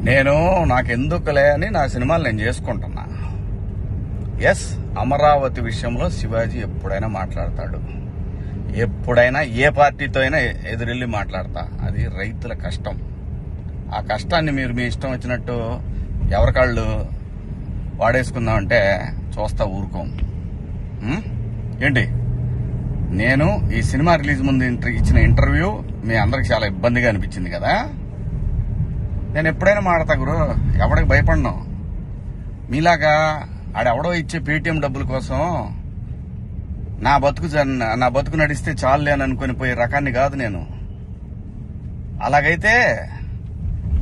నేను నాకెందుకులే అని నా సినిమాలు నేను చేసుకుంటున్నా. ఎస్, అమరావతి విషయంలో శివాజీ ఎప్పుడైనా మాట్లాడతాడు, ఎప్పుడైనా ఏ పార్టీతో అయినా ఎదురెళ్ళి మాట్లాడతా. అది రైతుల కష్టం. ఆ కష్టాన్ని మీరు మీ ఇష్టం వచ్చినట్టు ఎవరికాళ్ళు వాడేసుకుందామంటే చూస్తా ఊరుకోం. ఏంటి, నేను ఈ సినిమా రిలీజ్ ముందు ఇచ్చిన ఇంటర్వ్యూ మీ అందరికి చాలా ఇబ్బందిగా అనిపించింది కదా. నేను ఎప్పుడైనా మాడతా గురు, ఎవడికి భయపడను. మీలాగా ఆడెవడో ఇచ్చే పేటీఎం డబ్బుల కోసం నా బతుకు నడిస్తే చాలులే అని అనుకుని పోయే రకాన్ని కాదు నేను. అలాగైతే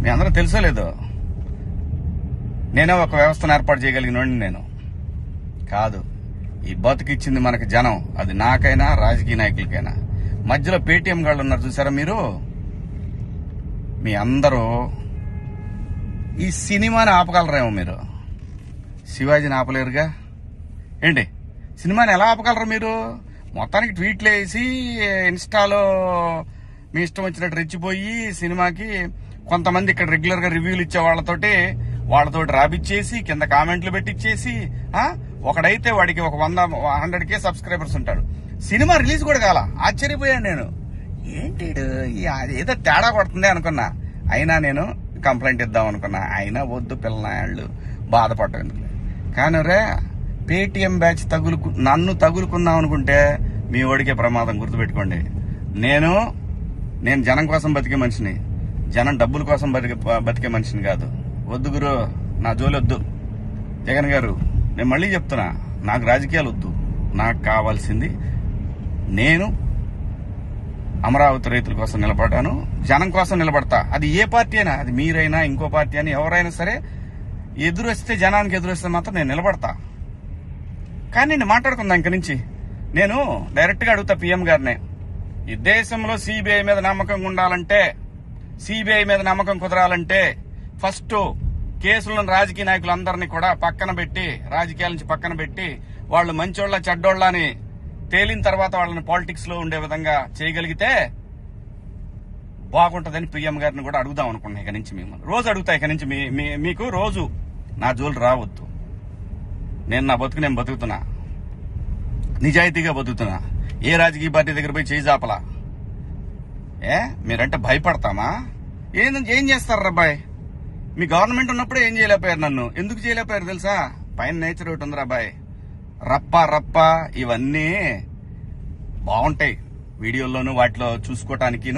మీ అందరూ తెలుసోలేదు, నేనే ఒక వ్యవస్థను ఏర్పాటు చేయగలిగినోడిని నేను కాదు. ఈ బతుకిచ్చింది మనకి జనం, అది నాకైనా రాజకీయ నాయకులకైనా. మధ్యలో పేటీఎం గాళ్ళు ఉన్నారు చూసారా మీరు, మీ అందరూ ఈ సినిమాని ఆపగలరేమో, మీరు శివాజీని ఆపలేరుగా. ఏంటి, సినిమాని ఎలా ఆపగలరు మీరు? మొత్తానికి ట్వీట్లు వేసి ఇన్స్టాలో మీ ఇష్టం వచ్చినట్టు రెచ్చిపోయి సినిమాకి కొంతమంది ఇక్కడ రెగ్యులర్ గా రివ్యూలు ఇచ్చే వాళ్ళతోటి రాపిచ్చేసి కింద కామెంట్లు పెట్టిచ్చేసి, ఒకడైతే వాడికి ఒక 100K సబ్స్క్రైబర్స్ ఉంటాడు. సినిమా రిలీజ్ కూడా కాల. ఆశ్చర్యపోయాను నేను, ఏంటి ఏదో తేడా కొడుతుంది అనుకున్నా. అయినా నేను కంప్లైంట్ ఇద్దాం అనుకున్నా. అయినా వద్దు పిల్లనాయాళ్ళు బాధపడటం. కానీ రే, పేటీఎం బ్యాచ్ నన్ను తగులుకుందాం అనుకుంటే మీ ఓడికే ప్రమాదం. గుర్తుపెట్టుకోండి, నేను జనం కోసం బతికే మనిషిని, జనం డబ్బుల కోసం బతికే మనిషిని కాదు. వద్దు గురు, నా జోలి వద్దు. జగన్ గారు, నేను మళ్ళీ చెప్తున్నా, నాకు రాజకీయాలు వద్దు. నాకు కావాల్సింది, నేను అమరావతి రైతుల కోసం నిలబడ్డాను, జనం కోసం నిలబడతా. అది ఏ పార్టీ అయినా, అది మీరైనా ఇంకో పార్టీ అని ఎవరైనా సరే, ఎదురొస్తే జనానికి ఎదురొస్తే మాత్రం నేను నిలబడతా. కానీ నేను మాట్లాడుకుందా ఇంక నుంచి. నేను డైరెక్ట్ గా అడుగుతా పీఎం గారినే, ఈ దేశంలో సిబిఐ మీద నమ్మకం ఉండాలంటే, సిబిఐ మీద నమ్మకం కుదరాలంటే ఫస్ట్ కేసులను రాజకీయ నాయకులందరినీ కూడా పక్కన పెట్టి, రాజకీయాల నుంచి పక్కన పెట్టి, వాళ్ళు మంచోళ్ళ చెడ్డోళ్ళ అని తేలిన తర్వాత వాళ్ళని పాలిటిక్స్ లో ఉండే విధంగా చేయగలిగితే బాగుంటదని పీఎం గారిని కూడా అడుగుదాం అనుకున్నా. ఇక నుంచి మిమ్మల్ని రోజు అడుగుతా. ఇక నుంచి మీకు రోజు నా జోలు రావద్దు. నేను నా బతుకు నేను బతుకుతున్నా, నిజాయితీగా బతుకుతున్నా. ఏ రాజకీయ పార్టీ దగ్గర పోయి చేయి జాపలా. మీరంటే భయపడతామా? ఏం చేస్తారు రాబాయ్? మీ గవర్నమెంట్ ఉన్నప్పుడే ఏం చేయలేకపోయారు. నన్ను ఎందుకు చేయలేకపోయారు తెలుసా? పైన నేచర్ ఒకటి ఉంది రాబాయ్. రప్ప ఇవన్నీ బాగుంటాయి వీడియోల్లోనూ వాటిలో చూసుకోవటానికి.